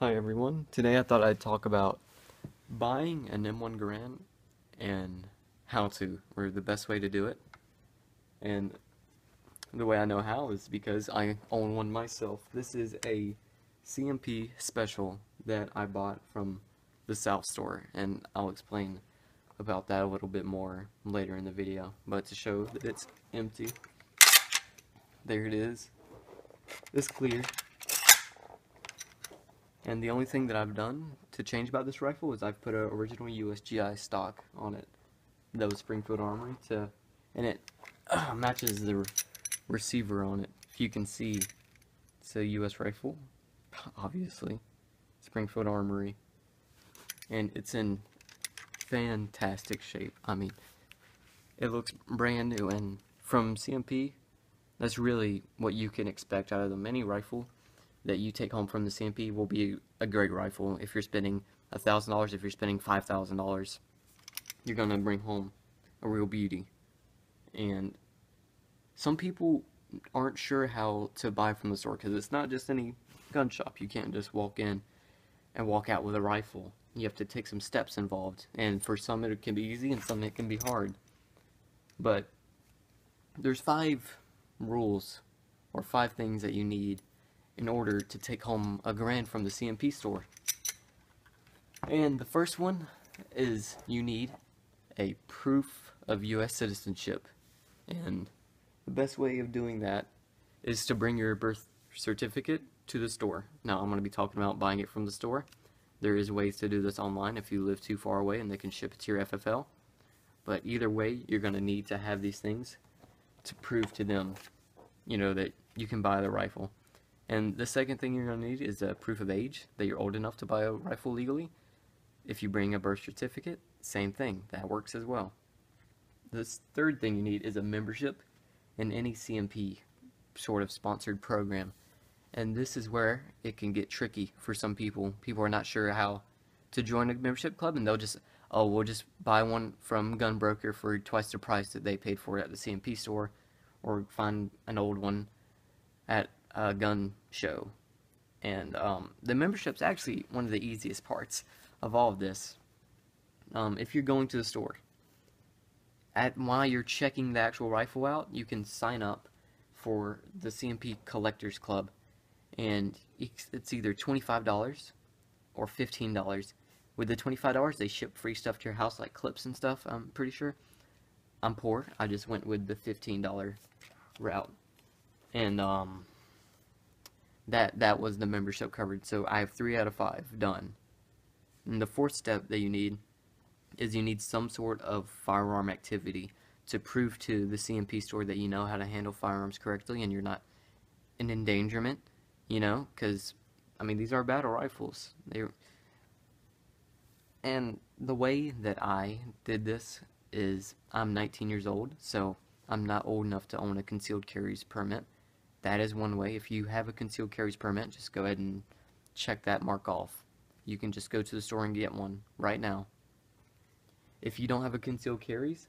Hi everyone. Today I thought I'd talk about buying an M1 Garand and how to, or the best way to do it. And the way I know how is because I own one myself. This is a CMP special that I bought from the South store, and I'll explain about that a little bit more later in the video. But to show that it's empty, there it is. It's clear. And the only thing that I've done to change about this rifle is I've put an original USGI stock on it that was Springfield Armory and it matches the receiver on it. If you can see, it's a US rifle, obviously, Springfield Armory, and it's in fantastic shape. I mean, it looks brand new, and from CMP, that's really what you can expect out of them. Any rifle that you take home from the CMP will be a great rifle. If you're spending $1,000, if you're spending $5,000, you're gonna bring home a real beauty. And some people aren't sure how to buy from the store because it's not just any gun shop. You can't just walk in and walk out with a rifle. You have to take some steps involved, and for some it can be easy and some it can be hard. But there's 5 rules or 5 things that you need in order to take home a Garand from the CMP store. And the first one is you need a proof of US citizenship. And the best way of doing that is to bring your birth certificate to the store. Now, I'm going to be talking about buying it from the store. There is ways to do this online if you live too far away and they can ship it to your FFL. But either way, you're going to need to have these things to prove to them, that you can buy the rifle. And the second thing you're going to need is a proof of age, that you're old enough to buy a rifle legally. If you bring a birth certificate, same thing, that works as well. The third thing you need is a membership in any CMP sort of sponsored program. And this is where it can get tricky for some people. People are not sure how to join a membership club, and they'll just, oh, we'll just buy one from Gunbroker for twice the price that they paid for it at the CMP store, or find an old one at a gun show. And the membership's actually one of the easiest parts of all of this. If you're going to the store, while you're checking the actual rifle out, you can sign up for the CMP Collectors Club, and it's either $25 or $15. With the $25, they ship free stuff to your house, like clips and stuff, I'm pretty sure. I'm poor, I just went with the $15 route. And that was the membership covered, so I have 3 out of 5 done. And the fourth step that you need is you need some sort of firearm activity to prove to the CMP store that you know how to handle firearms correctly and you're not an endangerment, because, I mean, these are battle rifles. And the way that I did this is I'm 19 years old, so I'm not old enough to own a concealed carries permit. That is one way. If you have a concealed carries permit, just go ahead and check that mark off. You can just go to the store and get one right now. If you don't have a concealed carries,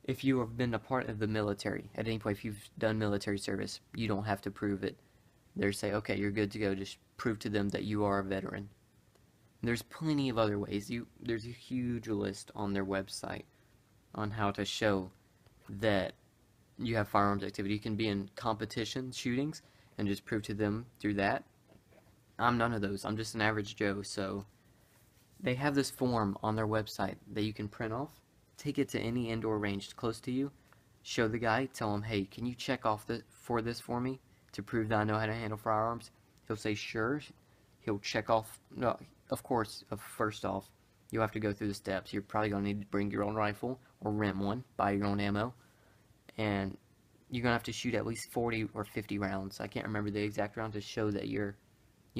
if you have been a part of the military, at any point, if you've done military service, you don't have to prove it. They say, okay, you're good to go. Just prove to them that you are a veteran. There's plenty of other ways. There's a huge list on their website on how to show that you have firearms activity. You can be in competition shootings and just prove to them through that. I'm none of those. I'm just an average Joe, so they have this form on their website that you can print off, take it to any indoor range close to you, show the guy, tell him, hey, can you check off this for me to prove that I know how to handle firearms? He'll say sure. He'll check off. No, of course, first off, you'll have to go through the steps. You're probably going to need to bring your own rifle or rent one, buy your own ammo, and you're going to have to shoot at least 40 or 50 rounds. I can't remember the exact round to show that you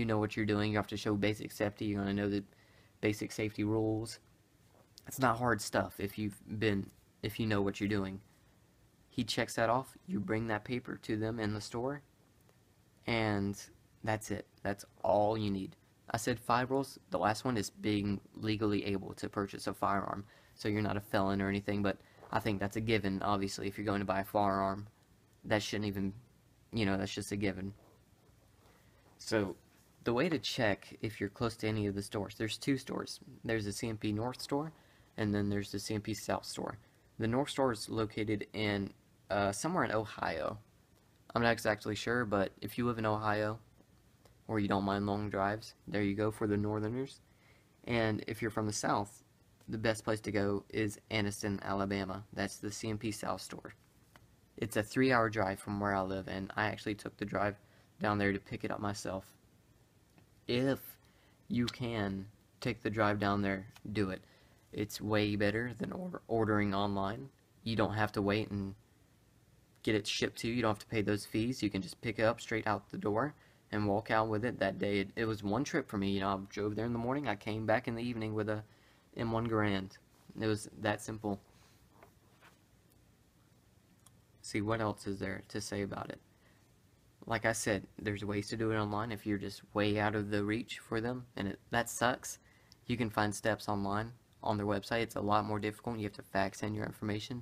know what you're doing. You have to show basic safety. You're going to know the basic safety rules. It's not hard stuff if you know what you're doing. He checks that off. You bring that paper to them in the store, and that's it. That's all you need. I said 5 rules. The last one is being legally able to purchase a firearm. So you're not a felon or anything, but I think that's a given, obviously, if you're going to buy a firearm. That shouldn't even, that's just a given. So the way to check if you're close to any of the stores, there's two stores. There's the CMP North store, and then there's the CMP South store. The North store is located in somewhere in Ohio. I'm not exactly sure, but if you live in Ohio or you don't mind long drives, there you go for the Northerners. And if you're from the South, the best place to go is Anniston, Alabama. That's the CMP South store. It's a 3-hour drive from where I live, and I actually took the drive down there to pick it up myself. If you can take the drive down there, do it. It's way better than ordering online. You don't have to wait and get it shipped to you. You don't have to pay those fees. You can just pick it up straight out the door and walk out with it. That day, it was one trip for me. You know, I drove there in the morning. I came back in the evening with a M1 Garand. It was that simple. See, what else is there to say about it? Like I said, there's ways to do it online if you're just way out of the reach for them, and that sucks. You can find steps online on their website. It's a lot more difficult. You have to fax in your information,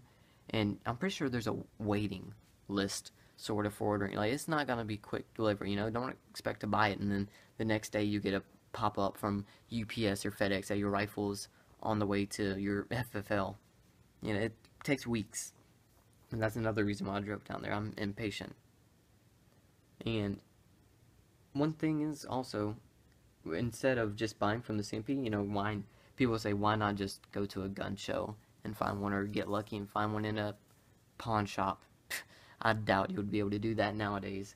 and I'm pretty sure there's a waiting list sort of for ordering. Like, it's not gonna be quick delivery. You know, don't expect to buy it and then the next day you get a pop-up from UPS or FedEx that your rifle's on the way to your FFL. You know, it takes weeks, and that's another reason why I drove down there. I'm impatient. And one thing is also, instead of just buying from the CMP, you know, people say, why not just go to a gun show and find one, or get lucky and find one in a pawn shop? I doubt you would be able to do that nowadays.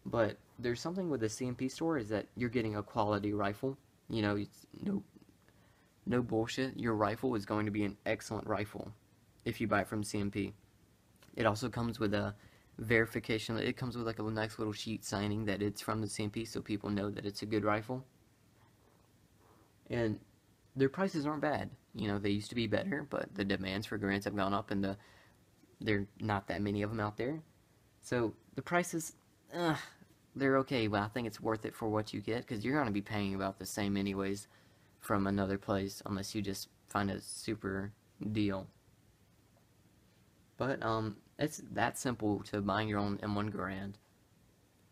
But there's something with the CMP store, is that you're getting a quality rifle. You know, it's no bullshit. Your rifle is going to be an excellent rifle if you buy it from CMP. It also comes with a verification. It comes with like a nice little sheet signing that it's from the CMP, so people know that it's a good rifle. And their prices aren't bad. You know, they used to be better, but the demands for Garands have gone up, and there are not that many of them out there. So the prices, they're okay, but I think it's worth it for what you get, because you're going to be paying about the same anyways from another place, unless you just find a super deal. But it's that simple to buying your own M1 Garand.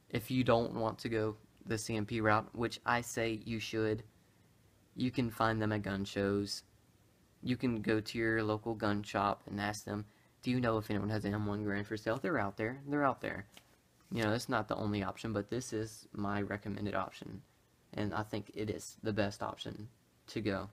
If you don't want to go the CMP route, which I say you should, you can find them at gun shows. You can go to your local gun shop and ask them, do you know if anyone has an M1 Garand for sale? They're out there. They're out there. You know, it's not the only option, but this is my recommended option. And I think it is the best option to go.